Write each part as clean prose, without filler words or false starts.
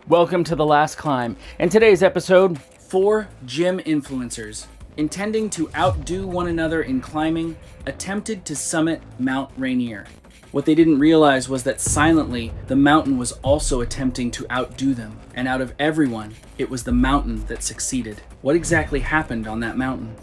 Welcome to The Last Climb. In today's episode, 4 gym influencers, intending to outdo one another in climbing, attempted to summit Mount Rainier. What they didn't realize was that silently, the mountain was also attempting to outdo them. And out of everyone, it was the mountain that succeeded. What exactly happened on that mountain?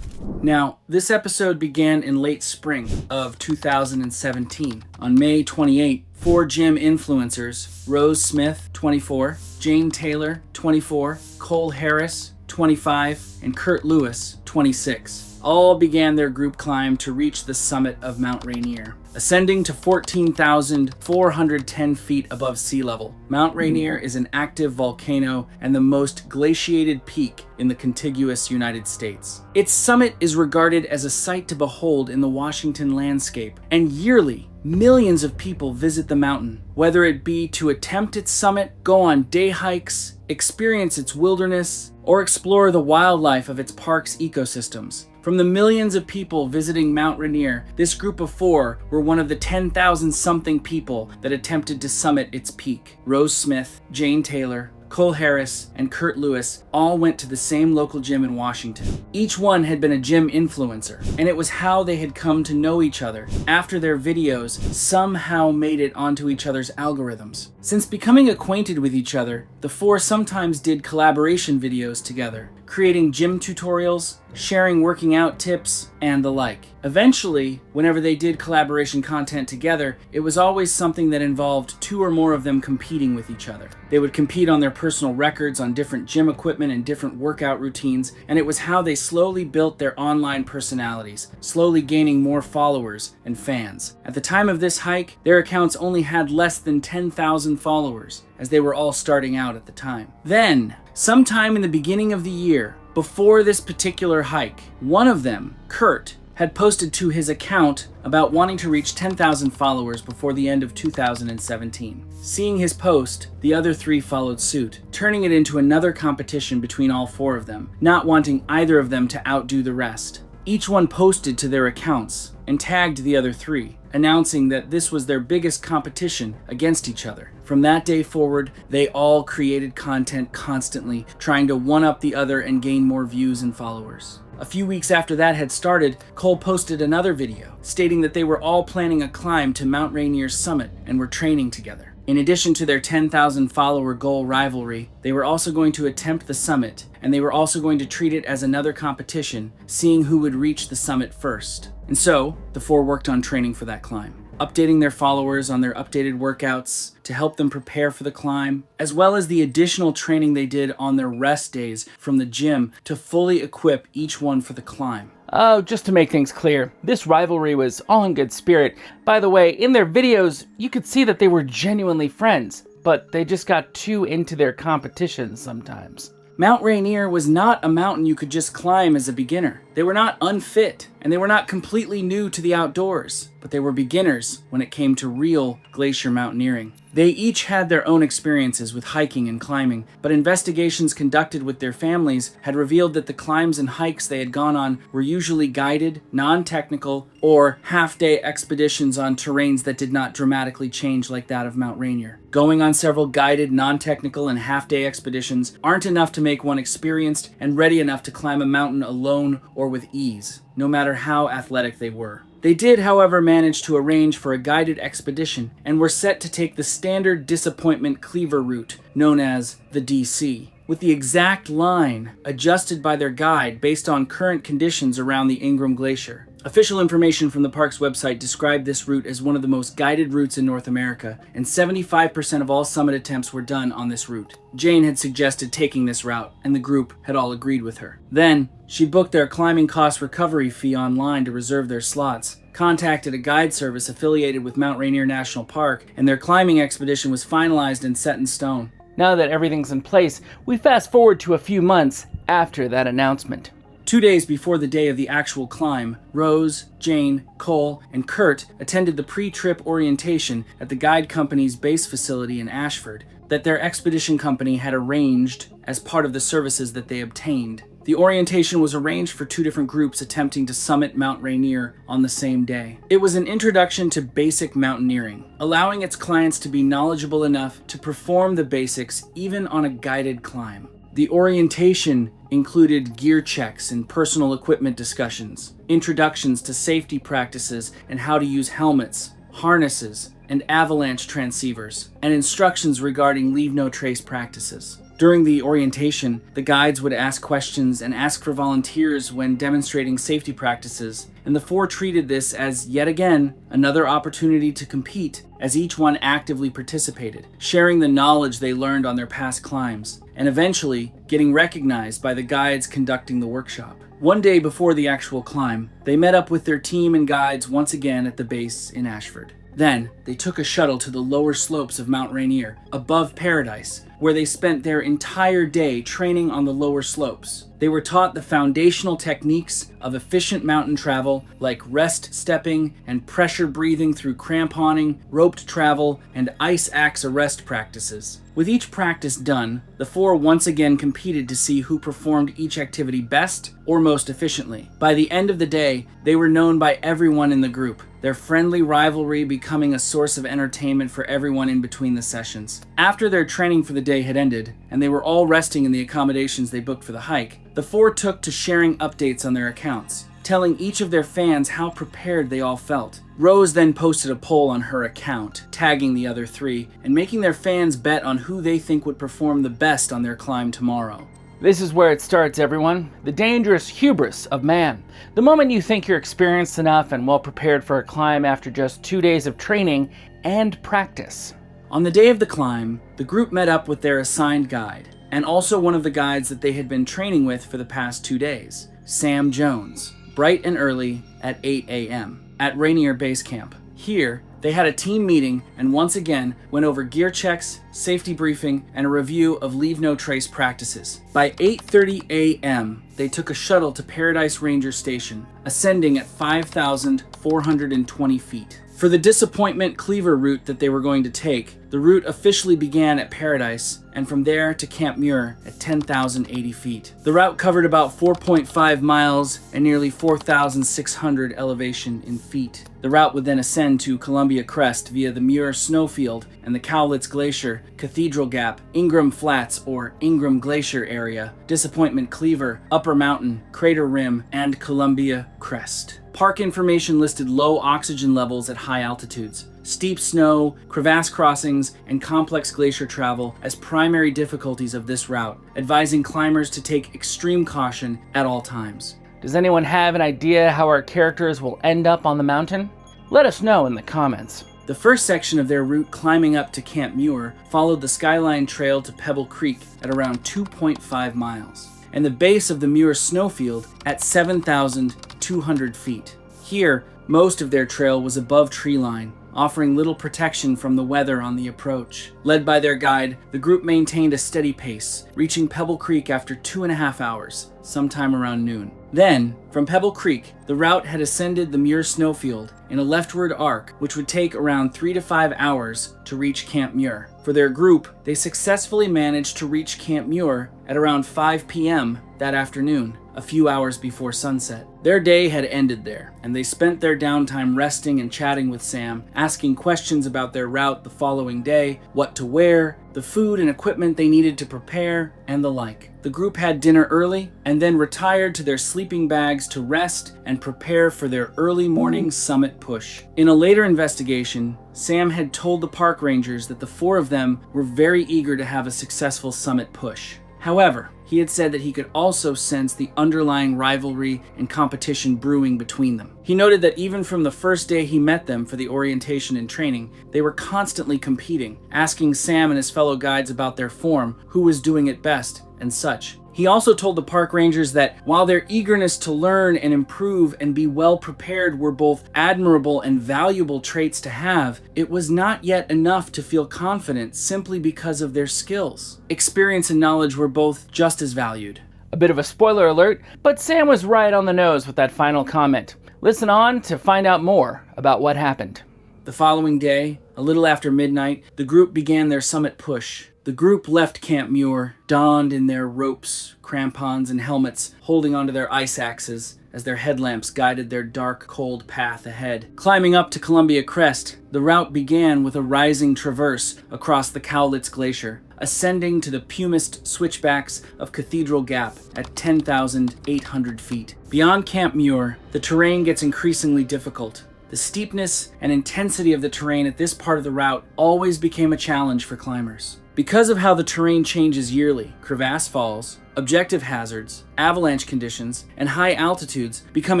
Now, this episode began in late spring of 2017. On May 28, 4 gym influencers, Rose Smith, 24, Jane Taylor, 24, Cole Harris, 25, and Kurt Lewis, 26, all began their group climb to reach the summit of Mount Rainier. Ascending to 14,410 feet above sea level, Mount Rainier is an active volcano and the most glaciated peak in the contiguous United States. Its summit is regarded as a sight to behold in the Washington landscape, and yearly, millions of people visit the mountain, whether it be to attempt its summit, go on day hikes, experience its wilderness, or explore the wildlife of its park's ecosystems. From the millions of people visiting Mount Rainier, this group of 4 were one of the 10,000 something people that attempted to summit its peak. Rose Smith, Jane Taylor, Cole Harris, and Kurt Lewis all went to the same local gym in Washington. Each one had been a gym influencer, and it was how they had come to know each other after their videos somehow made it onto each other's algorithms. Since becoming acquainted with each other, the 4 sometimes did collaboration videos together, creating gym tutorials, sharing working out tips, and the like. Eventually, whenever they did collaboration content together, it was always something that involved 2 or more of them competing with each other. They would compete on their personal records on different gym equipment and different workout routines, and it was how they slowly built their online personalities, slowly gaining more followers and fans. At the time of this hike, their accounts only had less than 10,000 followers, as they were all starting out at the time. Then, sometime in the beginning of the year, before this particular hike, one of them, Kurt, had posted to his account about wanting to reach 10,000 followers before the end of 2017. Seeing his post, the other 3 followed suit, turning it into another competition between all 4 of them, not wanting either of them to outdo the rest. Each one posted to their accounts and tagged the other 3, announcing that this was their biggest competition against each other. From that day forward, they all created content constantly, trying to one-up the other and gain more views and followers. A few weeks after that had started, Cole posted another video, stating that they were all planning a climb to Mount Rainier's summit and were training together. In addition to their 10,000 follower goal rivalry, they were also going to attempt the summit, and they were also going to treat it as another competition, seeing who would reach the summit first. And so, the 4 worked on training for that climb, updating their followers on their updated workouts to help them prepare for the climb, as well as the additional training they did on their rest days from the gym to fully equip each one for the climb. Oh, just to make things clear, this rivalry was all in good spirit. By the way, in their videos, you could see that they were genuinely friends, but they just got too into their competitions sometimes. Mount Rainier was not a mountain you could just climb as a beginner. They were not unfit, and they were not completely new to the outdoors, but they were beginners when it came to real glacier mountaineering. They each had their own experiences with hiking and climbing, but investigations conducted with their families had revealed that the climbs and hikes they had gone on were usually guided, non-technical, or half-day expeditions on terrains that did not dramatically change like that of Mount Rainier. Going on several guided, non-technical, and half-day expeditions aren't enough to make one experienced and ready enough to climb a mountain alone or with ease, no matter how athletic they were. They did, however, manage to arrange for a guided expedition and were set to take the standard disappointment cleaver route, known as the DC, with the exact line adjusted by their guide based on current conditions around the Ingraham Glacier. Official information from the park's website described this route as one of the most guided routes in North America, and 75% of all summit attempts were done on this route. Jane had suggested taking this route, and the group had all agreed with her. Then, she booked their climbing cost recovery fee online to reserve their slots, contacted a guide service affiliated with Mount Rainier National Park, and their climbing expedition was finalized and set in stone. Now that everything's in place, we fast forward to a few months after that announcement. 2 days before the day of the actual climb, Rose, Jane, Cole, and Kurt attended the pre-trip orientation at the guide company's base facility in Ashford that their expedition company had arranged as part of the services that they obtained. The orientation was arranged for 2 different groups attempting to summit Mount Rainier on the same day. It was an introduction to basic mountaineering, allowing its clients to be knowledgeable enough to perform the basics even on a guided climb. The orientation included gear checks and personal equipment discussions, introductions to safety practices and how to use helmets, harnesses, and avalanche transceivers, and instructions regarding leave no trace practices. During the orientation, the guides would ask questions and ask for volunteers when demonstrating safety practices, and the 4 treated this as, yet again, another opportunity to compete, as each one actively participated, sharing the knowledge they learned on their past climbs, and eventually getting recognized by the guides conducting the workshop. One day before the actual climb, they met up with their team and guides once again at the base in Ashford. Then, they took a shuttle to the lower slopes of Mount Rainier, above Paradise, where they spent their entire day training on the lower slopes. They were taught the foundational techniques of efficient mountain travel, like rest stepping and pressure breathing through cramponing, roped travel, and ice axe arrest practices. With each practice done, the 4 once again competed to see who performed each activity best or most efficiently. By the end of the day, they were known by everyone in the group, their friendly rivalry becoming a source of entertainment for everyone in between the sessions. After their training for the day had ended, and they were all resting in the accommodations they booked for the hike, the 4 took to sharing updates on their accounts, telling each of their fans how prepared they all felt. Rose then posted a poll on her account, tagging the other 3, and making their fans bet on who they think would perform the best on their climb tomorrow. This is where it starts, everyone. The dangerous hubris of man. The moment you think you're experienced enough and well prepared for a climb after just 2 days of training and practice. On the day of the climb, the group met up with their assigned guide, and also one of the guides that they had been training with for the past 2 days, Sam Jones, bright and early at 8 a.m. at Rainier Base Camp. Here, they had a team meeting and once again went over gear checks, safety briefing, and a review of leave no trace practices. By 8:30 a.m., they took a shuttle to Paradise Ranger Station, ascending at 5,420 feet. For the Disappointment Cleaver route that they were going to take, the route officially began at Paradise, and from there to Camp Muir at 10,080 feet. The route covered about 4.5 miles and nearly 4,600 elevation in feet. The route would then ascend to Columbia Crest via the Muir Snowfield and the Cowlitz Glacier, Cathedral Gap, Ingram Flats or Ingram Glacier area, Disappointment Cleaver, Upper Mountain, Crater Rim, and Columbia Crest. Park information listed low oxygen levels at high altitudes, steep snow, crevasse crossings, and complex glacier travel as primary difficulties of this route, advising climbers to take extreme caution at all times. Does anyone have an idea how our characters will end up on the mountain? Let us know in the comments. The first section of their route climbing up to Camp Muir followed the Skyline Trail to Pebble Creek at around 2.5 miles, and the base of the Muir Snowfield at 7,200 feet. Here, most of their trail was above treeline, offering little protection from the weather on the approach. Led by their guide, the group maintained a steady pace, reaching Pebble Creek after 2.5 hours, sometime around noon. Then, from Pebble Creek, the route had ascended the Muir Snowfield in a leftward arc, which would take around 3 to 5 hours to reach Camp Muir. For their group, they successfully managed to reach Camp Muir at around 5 p.m. that afternoon, a few hours before sunset. Their day had ended there, and they spent their downtime resting and chatting with Sam, asking questions about their route the following day, what to wear, the food and equipment they needed to prepare, and the like. The group had dinner early, and then retired to their sleeping bags to rest and prepare for their early morning summit push. In a later investigation, Sam had told the park rangers that the 4 of them were very eager to have a successful summit push. However, he had said that he could also sense the underlying rivalry and competition brewing between them. He noted that even from the first day he met them for the orientation and training, they were constantly competing, asking Sam and his fellow guides about their form, who was doing it best, and such. He also told the park rangers that while their eagerness to learn and improve and be well prepared were both admirable and valuable traits to have, it was not yet enough to feel confident simply because of their skills. Experience and knowledge were both just as valued. A bit of a spoiler alert, but Sam was right on the nose with that final comment. Listen on to find out more about what happened. The following day, a little after midnight, the group began their summit push. The group left Camp Muir, donned in their ropes, crampons, and helmets, holding onto their ice axes as their headlamps guided their dark, cold path ahead. Climbing up to Columbia Crest, the route began with a rising traverse across the Cowlitz Glacier, ascending to the pumist switchbacks of Cathedral Gap at 10,800 feet. Beyond Camp Muir, the terrain gets increasingly difficult. The steepness and intensity of the terrain at this part of the route always became a challenge for climbers. Because of how the terrain changes yearly, crevasse falls, objective hazards, avalanche conditions, and high altitudes become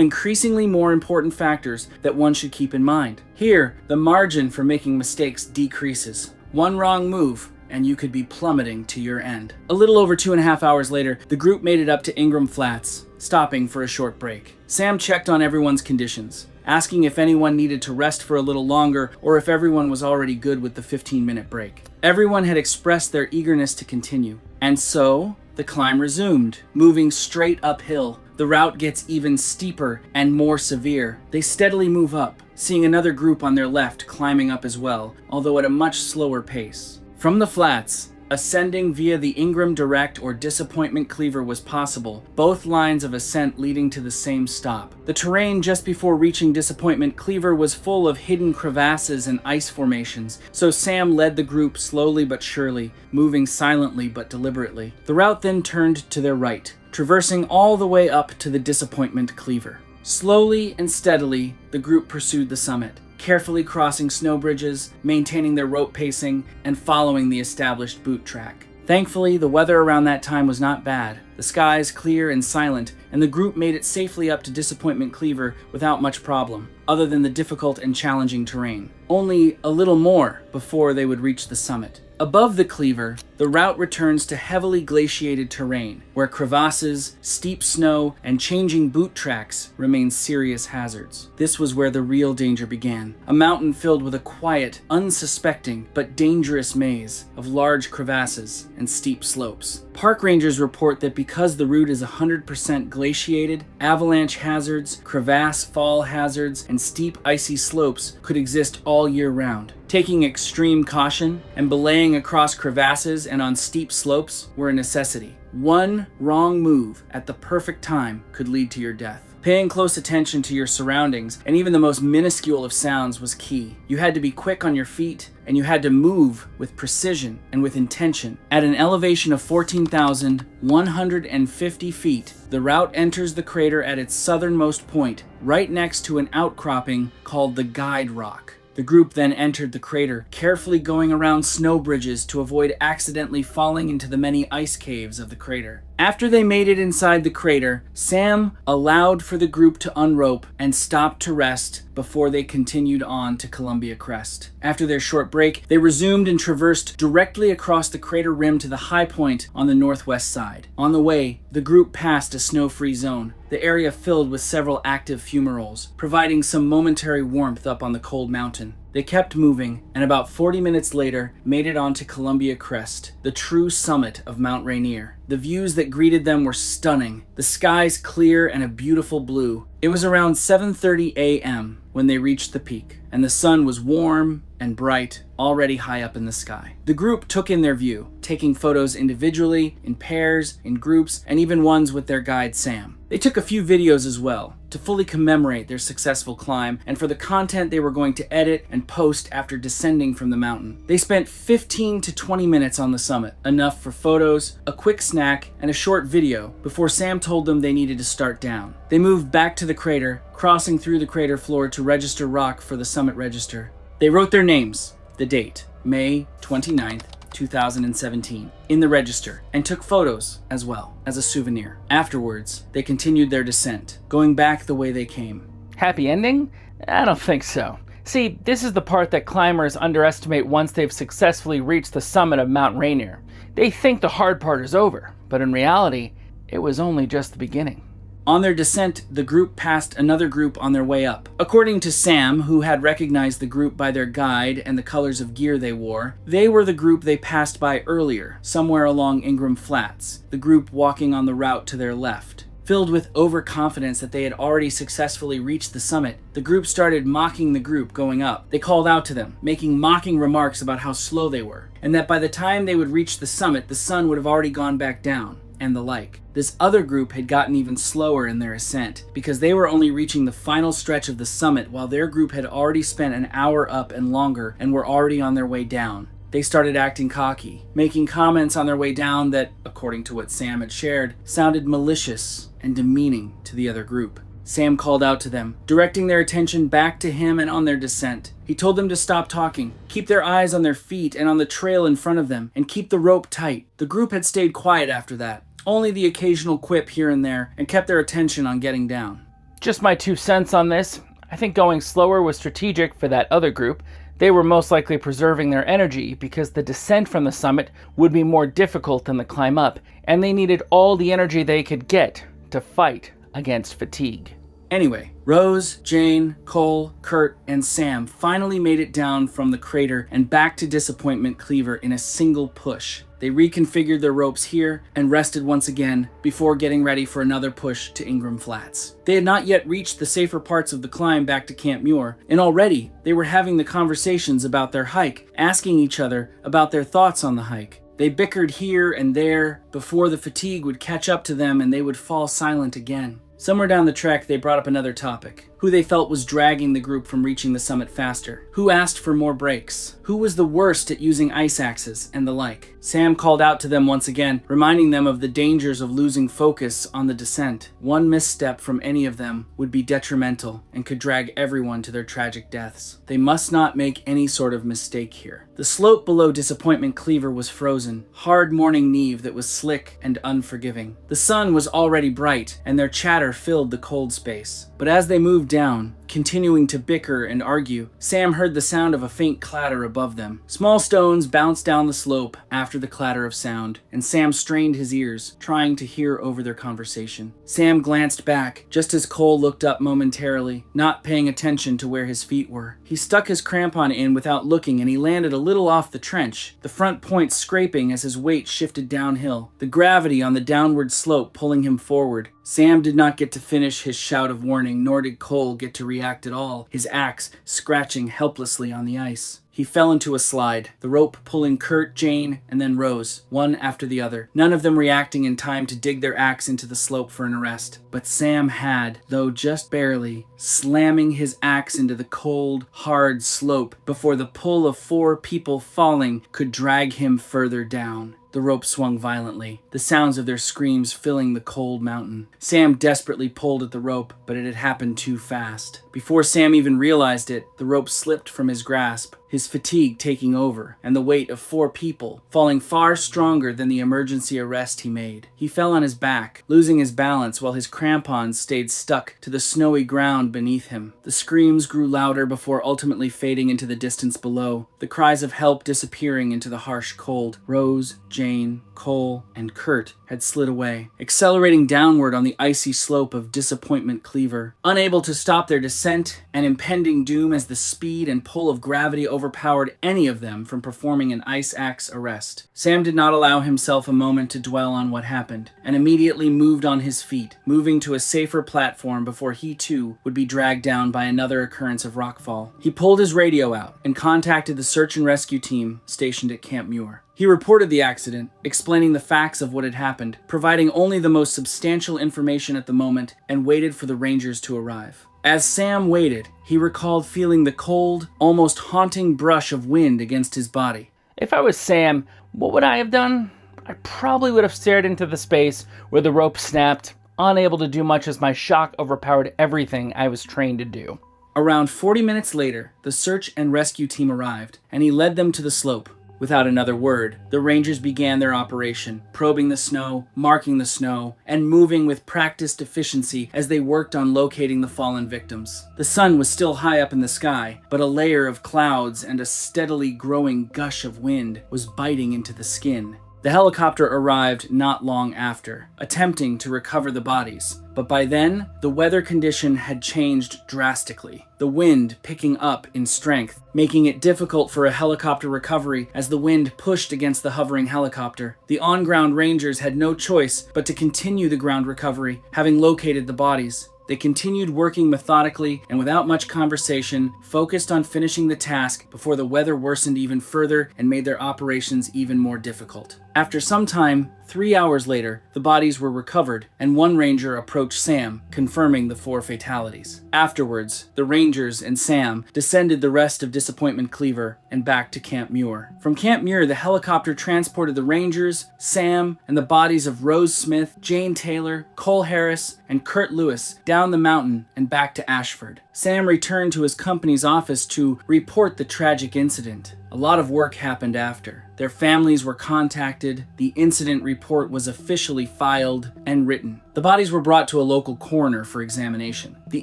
increasingly more important factors that one should keep in mind. Here, the margin for making mistakes decreases. One wrong move, and you could be plummeting to your end. A little over 2.5 hours later, the group made it up to Ingram Flats, stopping for a short break. Sam checked on everyone's conditions, asking if anyone needed to rest for a little longer or if everyone was already good with the 15-minute break. Everyone had expressed their eagerness to continue, and so the climb resumed, moving straight uphill. The route gets even steeper and more severe. They steadily move up, seeing another group on their left climbing up as well, although at a much slower pace. From the flats, ascending via the Ingram Direct or Disappointment Cleaver was possible, both lines of ascent leading to the same stop. The terrain just before reaching Disappointment Cleaver was full of hidden crevasses and ice formations, so Sam led the group slowly but surely, moving silently but deliberately. The route then turned to their right, traversing all the way up to the Disappointment Cleaver. Slowly and steadily, the group pursued the summit, carefully crossing snow bridges, maintaining their rope pacing, and following the established boot track. Thankfully, the weather around that time was not bad. The skies clear and silent, and the group made it safely up to Disappointment Cleaver without much problem, other than the difficult and challenging terrain. Only a little more before they would reach the summit. Above the Cleaver, the route returns to heavily glaciated terrain, where crevasses, steep snow, and changing boot tracks remain serious hazards. This was where the real danger began, a mountain filled with a quiet, unsuspecting, but dangerous maze of large crevasses and steep slopes. Park rangers report that because the route is 100% glaciated, avalanche hazards, crevasse fall hazards, and steep icy slopes could exist all year round. Taking extreme caution and belaying across crevasses and on steep slopes were a necessity. One wrong move at the perfect time could lead to your death. Paying close attention to your surroundings and even the most minuscule of sounds was key. You had to be quick on your feet, and you had to move with precision and with intention. At an elevation of 14,150 feet, the route enters the crater at its southernmost point, right next to an outcropping called the Guide Rock. The group then entered the crater, carefully going around snow bridges to avoid accidentally falling into the many ice caves of the crater. After they made it inside the crater, Sam allowed for the group to unrope and stop to rest before they continued on to Columbia Crest. After their short break, they resumed and traversed directly across the crater rim to the high point on the northwest side. On the way, the group passed a snow-free zone, the area filled with several active fumaroles, providing some momentary warmth up on the cold mountain. They kept moving, and about 40 minutes later, made it onto Columbia Crest, the true summit of Mount Rainier. The views that greeted them were stunning, the skies clear and a beautiful blue. It was around 7:30 a.m. when they reached the peak, and the sun was warm and bright, already high up in the sky. The group took in their view, taking photos individually, in pairs, in groups, and even ones with their guide Sam. They took a few videos as well, to fully commemorate their successful climb and for the content they were going to edit and post after descending from the mountain. They spent 15 to 20 minutes on the summit, enough for photos, a quick snack, and a short video before Sam told them they needed to start down. They moved back to the crater, crossing through the crater floor to register rock for the summit register. They wrote their names, the date, May 29th, 2017, in the register, and took photos as well, as a souvenir. Afterwards, they continued their descent, going back the way they came. Happy ending? I don't think so. See, this is the part that climbers underestimate once they've successfully reached the summit of Mount Rainier. They think the hard part is over, but in reality, it was only just the beginning. On their descent, the group passed another group on their way up. According to Sam, who had recognized the group by their guide and the colors of gear they wore, they were the group they passed by earlier, somewhere along Ingram Flats, the group walking on the route to their left. Filled with overconfidence that they had already successfully reached the summit, the group started mocking the group going up. They called out to them, making mocking remarks about how slow they were, and that by the time they would reach the summit, the sun would have already gone back down, and the like. This other group had gotten even slower in their ascent, because they were only reaching the final stretch of the summit while their group had already spent an hour up and longer and were already on their way down. They started acting cocky, making comments on their way down that, according to what Sam had shared, sounded malicious and demeaning to the other group. Sam called out to them, directing their attention back to him and on their descent. He told them to stop talking, keep their eyes on their feet and on the trail in front of them, and keep the rope tight. The group had stayed quiet after that, only the occasional quip here and there, and kept their attention on getting down. Just my 2 cents on this. I think going slower was strategic for that other group. They were most likely preserving their energy because the descent from the summit would be more difficult than the climb up, and they needed all the energy they could get to fight against fatigue. Anyway, Rose, Jane, Cole, Kurt, and Sam finally made it down from the crater and back to Disappointment Cleaver in a single push. They reconfigured their ropes here and rested once again before getting ready for another push to Ingram Flats. They had not yet reached the safer parts of the climb back to Camp Muir, and already they were having the conversations about their hike, asking each other about their thoughts on the hike. They bickered here and there before the fatigue would catch up to them and they would fall silent again. Somewhere down the trek, they brought up another topic. Who they felt was dragging the group from reaching the summit faster. Who asked for more breaks. Who was the worst at using ice axes, and the like. Sam called out to them once again, reminding them of the dangers of losing focus on the descent. One misstep from any of them would be detrimental and could drag everyone to their tragic deaths. They must not make any sort of mistake here. The slope below Disappointment Cleaver was frozen, hard morning neve that was slick and unforgiving. The sun was already bright, and their chatter filled the cold space. But as they moved down, continuing to bicker and argue, Sam heard the sound of a faint clatter above them. Small stones bounced down the slope after the clatter of sound, and Sam strained his ears, trying to hear over their conversation. Sam glanced back, just as Cole looked up momentarily, not paying attention to where his feet were. He stuck his crampon in without looking, and he landed a little off the trench, the front point scraping as his weight shifted downhill, the gravity on the downward slope pulling him forward. Sam did not get to finish his shout of warning, nor did Cole get to react at all, his axe scratching helplessly on the ice. He fell into a slide, the rope pulling Kurt, Jane, and then Rose, one after the other, none of them reacting in time to dig their axe into the slope for an arrest. But Sam had, though just barely, slamming his axe into the cold, hard slope before the pull of 4 people falling could drag him further down. The rope swung violently, the sounds of their screams filling the cold mountain. Sam desperately pulled at the rope, but it had happened too fast. Before Sam even realized it, the rope slipped from his grasp, his fatigue taking over, and the weight of 4 people falling far stronger than the emergency arrest he made. He fell on his back, losing his balance while his crampons stayed stuck to the snowy ground beneath him. The screams grew louder before ultimately fading into the distance below, the cries of help disappearing into the harsh cold. Rose, Jane, Cole, and Kurt had slid away, accelerating downward on the icy slope of Disappointment Cleaver, unable to stop their descent and impending doom as the speed and pull of gravity overpowered any of them from performing an ice axe arrest. Sam did not allow himself a moment to dwell on what happened, and immediately moved on his feet, moving to a safer platform before he too would be dragged down by another occurrence of rockfall. He pulled his radio out and contacted the search and rescue team stationed at Camp Muir. He reported the accident, explaining the facts of what had happened, providing only the most substantial information at the moment, and waited for the Rangers to arrive. As Sam waited, he recalled feeling the cold, almost haunting brush of wind against his body. If I was Sam, what would I have done? I probably would have stared into the space where the rope snapped, unable to do much as my shock overpowered everything I was trained to do. Around 40 minutes later, the search and rescue team arrived, and he led them to the slope. Without another word, the Rangers began their operation, probing the snow, marking the snow, and moving with practiced efficiency as they worked on locating the fallen victims. The sun was still high up in the sky, but a layer of clouds and a steadily growing gush of wind was biting into the skin. The helicopter arrived not long after, attempting to recover the bodies. But by then, the weather condition had changed drastically, the wind picking up in strength, making it difficult for a helicopter recovery as the wind pushed against the hovering helicopter. The on-ground rangers had no choice but to continue the ground recovery, having located the bodies. They continued working methodically and without much conversation, focused on finishing the task before the weather worsened even further and made their operations even more difficult. After some time, 3 hours later, the bodies were recovered, and one ranger approached Sam, confirming the 4 fatalities. Afterwards, the rangers and Sam descended the rest of Disappointment Cleaver and back to Camp Muir. From Camp Muir, the helicopter transported the rangers, Sam, and the bodies of Rose Smith, Jane Taylor, Cole Harris, and Kurt Lewis down the mountain and back to Ashford. Sam returned to his company's office to report the tragic incident. A lot of work happened after. Their families were contacted, the incident report was officially filed and written. The bodies were brought to a local coroner for examination. The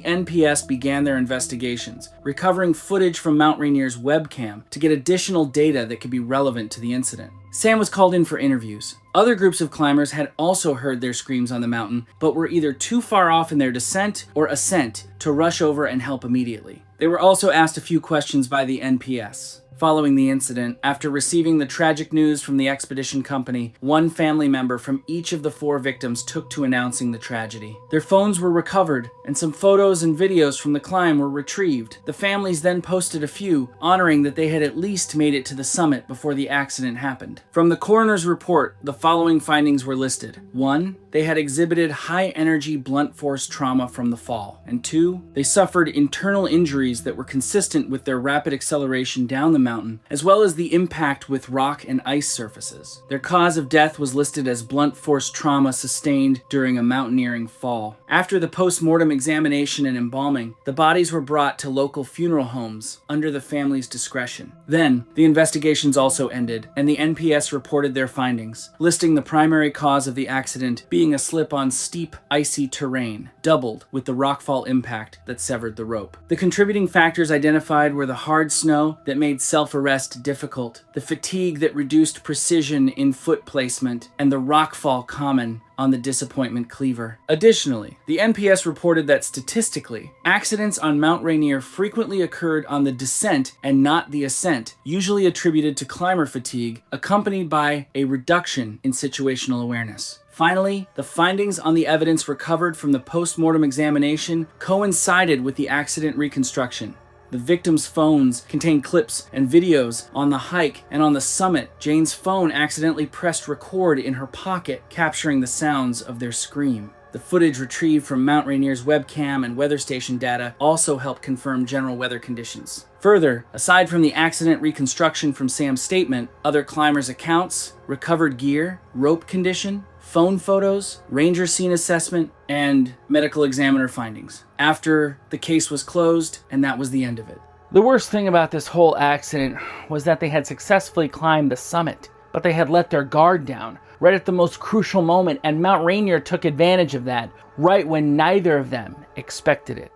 NPS began their investigations, recovering footage from Mount Rainier's webcam to get additional data that could be relevant to the incident. Sam was called in for interviews. Other groups of climbers had also heard their screams on the mountain, but were either too far off in their descent or ascent to rush over and help immediately. They were also asked a few questions by the NPS. Following the incident, after receiving the tragic news from the expedition company, one family member from each of the 4 victims took to announcing the tragedy. Their phones were recovered, and some photos and videos from the climb were retrieved. The families then posted a few, honoring that they had at least made it to the summit before the accident happened. From the coroner's report, the following findings were listed. 1. They had exhibited high-energy blunt force trauma from the fall. And 2. They suffered internal injuries that were consistent with their rapid acceleration down the mountain, as well as the impact with rock and ice surfaces. Their cause of death was listed as blunt force trauma sustained during a mountaineering fall. After the post-mortem examination and embalming, the bodies were brought to local funeral homes under the family's discretion. Then, the investigations also ended, and the NPS reported their findings, listing the primary cause of the accident being a slip on steep, icy terrain, doubled with the rockfall impact that severed the rope. The contributing factors identified were the hard snow that made self-arrest difficult, the fatigue that reduced precision in foot placement, and the rockfall common on the Disappointment Cleaver. Additionally, the NPS reported that statistically, accidents on Mount Rainier frequently occurred on the descent and not the ascent, usually attributed to climber fatigue, accompanied by a reduction in situational awareness. Finally, the findings on the evidence recovered from the post-mortem examination coincided with the accident reconstruction. The victims' phones contained clips and videos on the hike, and on the summit, Jane's phone accidentally pressed record in her pocket, capturing the sounds of their scream. The footage retrieved from Mount Rainier's webcam and weather station data also helped confirm general weather conditions. Further, aside from the accident reconstruction from Sam's statement, other climbers' accounts, recovered gear, rope condition, phone photos, ranger scene assessment, and medical examiner findings. After the case was closed, and that was the end of it. The worst thing about this whole accident was that they had successfully climbed the summit, but they had let their guard down right at the most crucial moment, and Mount Rainier took advantage of that right when neither of them expected it.